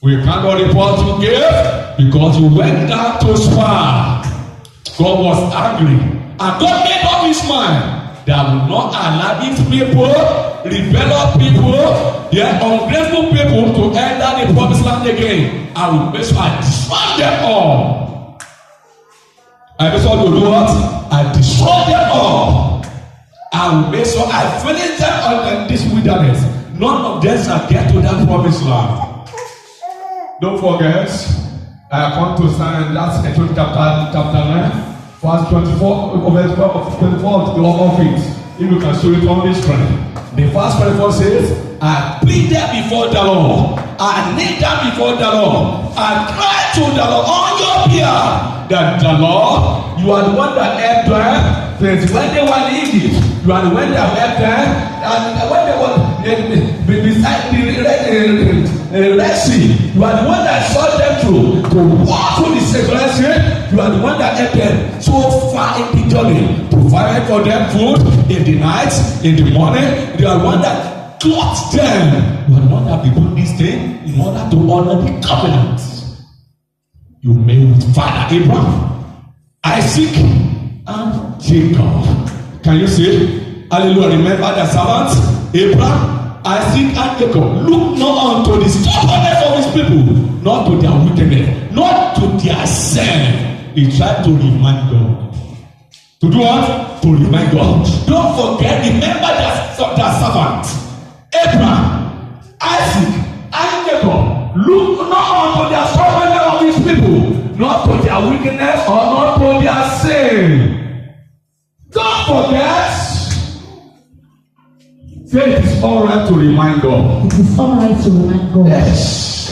We cannot report you gave because you went down to spar. God was angry. And God made up his mind that will not allow these people, rebellious people, ungrateful people to enter the promised land again. I will make sure I destroy them all. I make sure to do what? I destroy them all. I will make sure I finish them on this wilderness. None of them shall get to that promised land. Don't forget, I come to sign that Exodus chapter 9, verse 24, verse 24 of it. If you can show it on this screen. The verse 24 says, I pleaded before the Lord, I kneel down before the Lord, I cry to the Lord on your behalf, that the Lord, you are the one that helped them. Since when they were in Egypt, you are the one that helped them, and when they were beside the Red Sea, you are the one that saw them through to walk through the Red Sea. You are the one that helped them so far in the journey, provide for them food in the night, in the morning. You are the one that clothed them. You are the one that began this thing in order to honor the covenant you made with Father Abraham, Isaac, and Jacob. Can you say, hallelujah? Remember the servants, Abraham, Isaac, and Jacob. Look not unto the stubbornness of his people, not to their wickedness, not to their sin. He tried to remind God. To do what? To remind God. Don't forget, remember that servant, Abraham, Isaac, and Jacob. Look not unto their stubbornness of his people, not to their wickedness or not to their sin. Don't forget. Say it is all right to remind God. It is all right to remind God. Yes.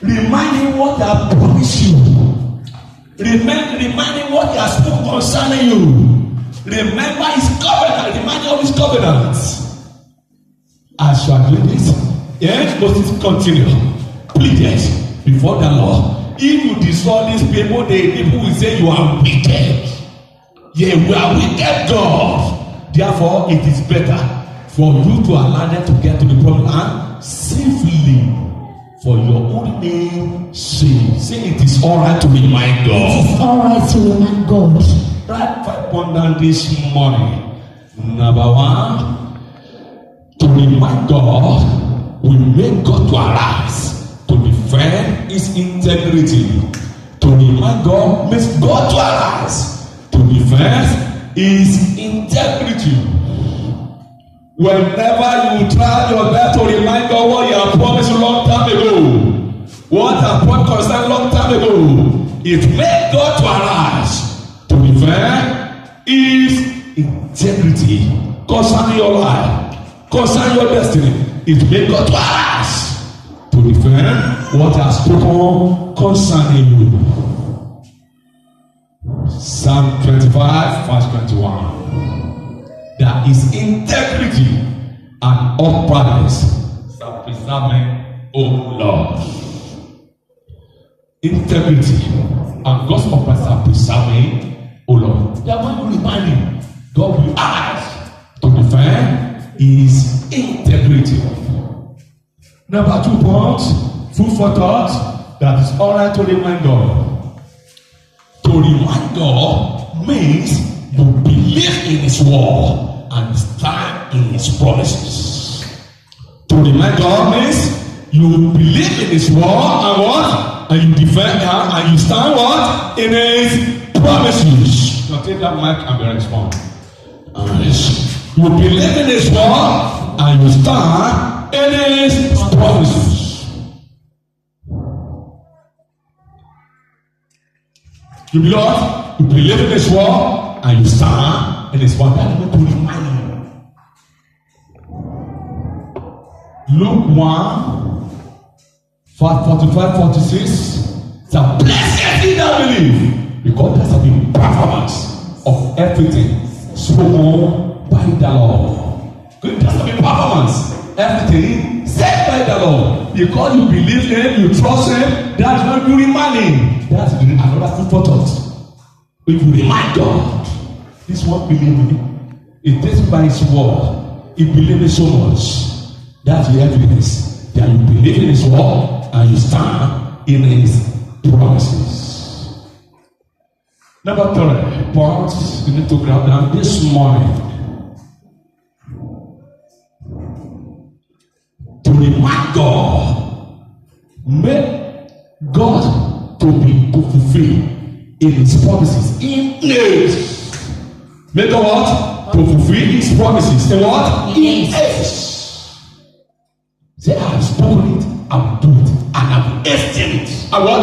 Remind him what I promised you. Remind him what he has spoken concerning you. Remember his covenant. Remind him of his covenant. As you are doing this, Moses continue. Pleaded before the Lord. If you destroy these people, the people will say you are wicked. Yeah, we are wicked, God. Therefore, it is better for you to allow them to get to the promised land safely for your own name's sake. Say it is all right to remind God. It is all right to remind God. Write 5 points down this morning. Number 1, to remind God will make God to arise to defend his integrity. To remind God makes God to arise to defend his integrity. Whenever you try your best to remind God what you have promised a long time ago, what I promised concerned long time ago, it made God to arise to defend his integrity concerning your life, concerning your destiny. It made God to arise to defend what has spoken concerning you. Psalm 25, verse 21. There is integrity and uprightness shall preserve me, O Lord. Integrity and God's uprightness shall preserve me, O Lord. That when you remind him, God will ask to defend his integrity. Number 2 points, food for thought, that is all right to remind God. To remind God means you believe in his word and stand in his promises. To remind God means you believe in his word and what? And you defend him and you stand what? In his promises. Now take that mic and be respond. You believe in his word and you stand in his promises. You believe in his word and you stand in his word. That is to remind you. Luke 1, verse 45-46. The blessed he that believe, because that's the performance of everything spoken by the Lord. That's the performance. Everything said by the Lord. Because you believe him, you trust him, that's when you remind him. That's another food for thought. If you remind God, this one believe me. It takes by his word. He believes so much. That's the evidence that you believe in his word and you stand in his promises. Number 3, point you need to grab down this morning. To remind God, make God to fulfill in his promises in age. Make God what? To fulfill his promises in what? In age. Say, I have spoken it, I will do it, and I will hasten it. And what?